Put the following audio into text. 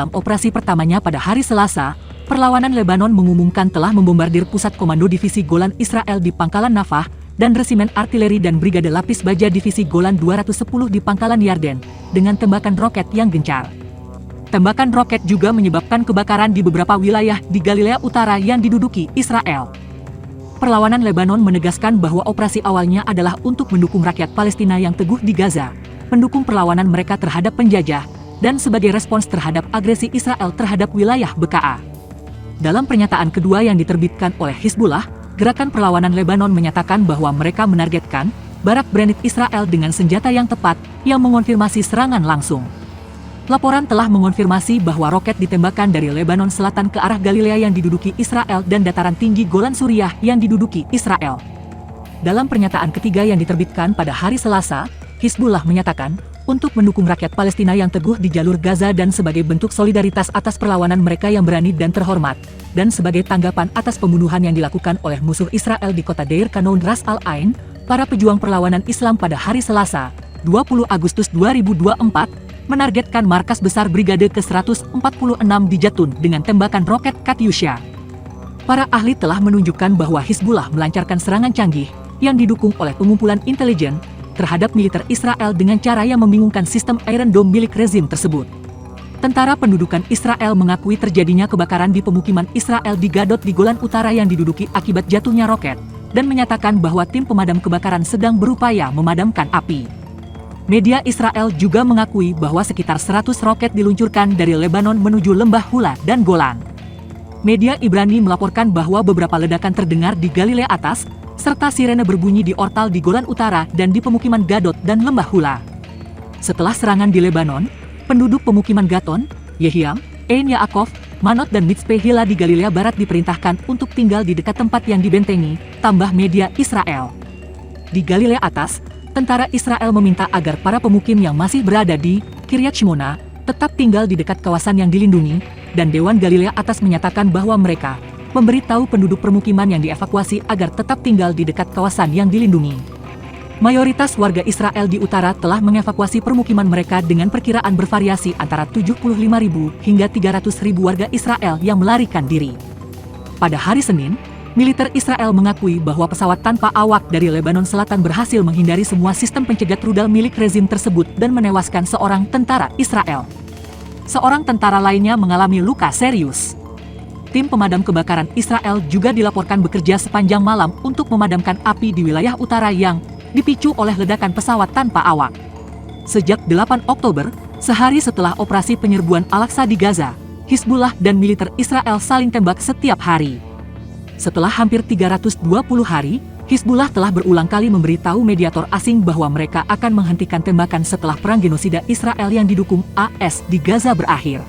dalam operasi pertamanya pada hari Selasa, perlawanan Lebanon mengumumkan telah membombardir pusat komando divisi Golan Israel di Pangkalan Nafah dan resimen artileri dan brigade lapis baja divisi Golan 210 di Pangkalan Yarden dengan tembakan roket yang gencar. Tembakan roket juga menyebabkan kebakaran di beberapa wilayah di Galilea Utara yang diduduki Israel. Perlawanan Lebanon menegaskan bahwa operasi awalnya adalah untuk mendukung rakyat Palestina yang teguh di Gaza, mendukung perlawanan mereka terhadap penjajah, dan sebagai respons terhadap agresi Israel terhadap wilayah BKA. Dalam pernyataan kedua yang diterbitkan oleh Hizbullah, Gerakan Perlawanan Lebanon menyatakan bahwa mereka menargetkan barak Brennit Israel dengan senjata yang tepat yang mengonfirmasi serangan langsung. Laporan telah mengonfirmasi bahwa roket ditembakkan dari Lebanon Selatan ke arah Galilea yang diduduki Israel dan dataran tinggi Golan Suriah yang diduduki Israel. Dalam pernyataan ketiga yang diterbitkan pada hari Selasa, Hizbullah menyatakan, untuk mendukung rakyat Palestina yang teguh di jalur Gaza dan sebagai bentuk solidaritas atas perlawanan mereka yang berani dan terhormat, dan sebagai tanggapan atas pembunuhan yang dilakukan oleh musuh Israel di kota Deir Kanoun Ras Al Ain, para pejuang perlawanan Islam pada hari Selasa, 20 Agustus 2024, menargetkan markas besar Brigade ke-146 di Jatun dengan tembakan roket Katyusha. Para ahli telah menunjukkan bahwa Hizbullah melancarkan serangan canggih yang didukung oleh pengumpulan intelijen terhadap militer Israel dengan cara yang membingungkan sistem Iron Dome milik rezim tersebut. Tentara pendudukan Israel mengakui terjadinya kebakaran di pemukiman Israel di Gadot di Golan Utara yang diduduki akibat jatuhnya roket, dan menyatakan bahwa tim pemadam kebakaran sedang berupaya memadamkan api. Media Israel juga mengakui bahwa sekitar 100 roket diluncurkan dari Lebanon menuju lembah Hula dan Golan. Media Ibrani melaporkan bahwa beberapa ledakan terdengar di Galilea Atas, serta sirene berbunyi di Ortal di Golan Utara dan di pemukiman Gadot dan lembah Hula. Setelah serangan di Lebanon, penduduk pemukiman Gaton, Yehiam, Ein Yaakov, Manot dan Mitzpe Hila di Galilea Barat diperintahkan untuk tinggal di dekat tempat yang dibentengi, tambah media Israel. Di Galilea Atas, tentara Israel meminta agar para pemukim yang masih berada di Kiryat Shmona tetap tinggal di dekat kawasan yang dilindungi, dan Dewan Galilea Atas menyatakan bahwa mereka memberitahu penduduk permukiman yang dievakuasi agar tetap tinggal di dekat kawasan yang dilindungi. Mayoritas warga Israel di utara telah mengevakuasi permukiman mereka dengan perkiraan bervariasi antara 75.000 hingga 300.000 warga Israel yang melarikan diri. Pada hari Senin, militer Israel mengakui bahwa pesawat tanpa awak dari Lebanon Selatan berhasil menghindari semua sistem pencegat rudal milik rezim tersebut dan menewaskan seorang tentara Israel. Seorang tentara lainnya mengalami luka serius. Tim pemadam kebakaran Israel juga dilaporkan bekerja sepanjang malam untuk memadamkan api di wilayah utara yang dipicu oleh ledakan pesawat tanpa awak. Sejak 8 Oktober, sehari setelah operasi penyerbuan Al-Aqsa di Gaza, Hizbullah dan militer Israel saling tembak setiap hari. Setelah hampir 320 hari, Hizbullah telah berulang kali memberitahu mediator asing bahwa mereka akan menghentikan tembakan setelah perang genosida Israel yang didukung AS di Gaza berakhir.